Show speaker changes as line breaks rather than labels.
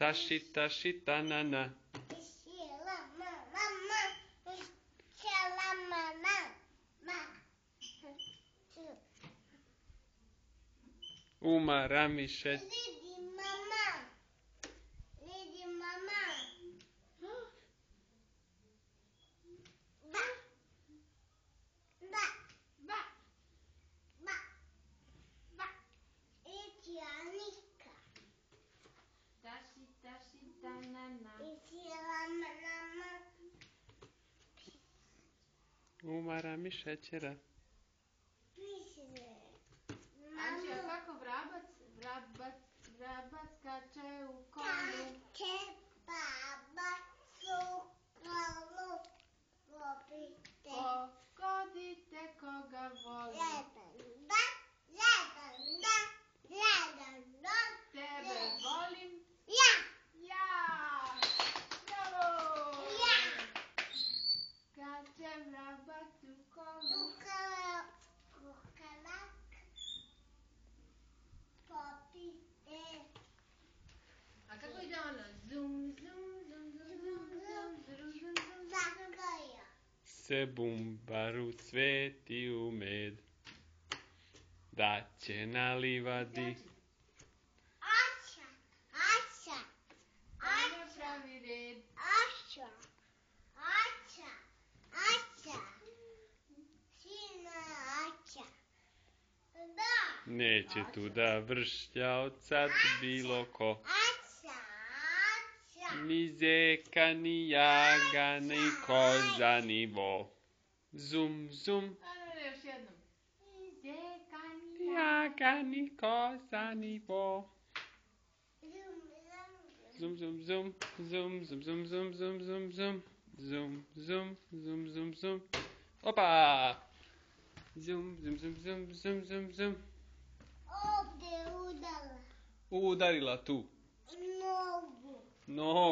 Taši, taši, tanana. Umara mi šećera.
Lidi mama. Anika.
Taši, taši, tanana.
Umara mi šećera.
Anči, a kako vrabac? Vrabac skače u kolu.
Kače babac u kolu. Popite.
Pogodite koga voli. Tebe volim.
Ja.
Bravo!
Ja.
Skače vrabac u kolu.
Kukalak. Popite.
A kako ide ono? Zum, zum, zum, zum, zum, zum, zum, zum, zum,
Zakaja.
Se bumbaru cveti u med, da će na livadi.
Aša.
Ajmo pravi red.
Aša. Sina Aša. Da.
Neće tu da vršlja od sad bilo ko.
Aša.
Ni zeka, ni jaga, ni koza, ni vo. Zum, zum,
Ajmo još jednom.
jaga, ni koza, ni vo. Zum, zum, zum, zum, zum, zum, zum, zum, zum, zum. Zum, zum, zum, zum, zum. Opa! Zum, zum, zum, zum, zum, zum, zum.
Ovdje udala.
Udarila tu.
Nogu.
Nogu.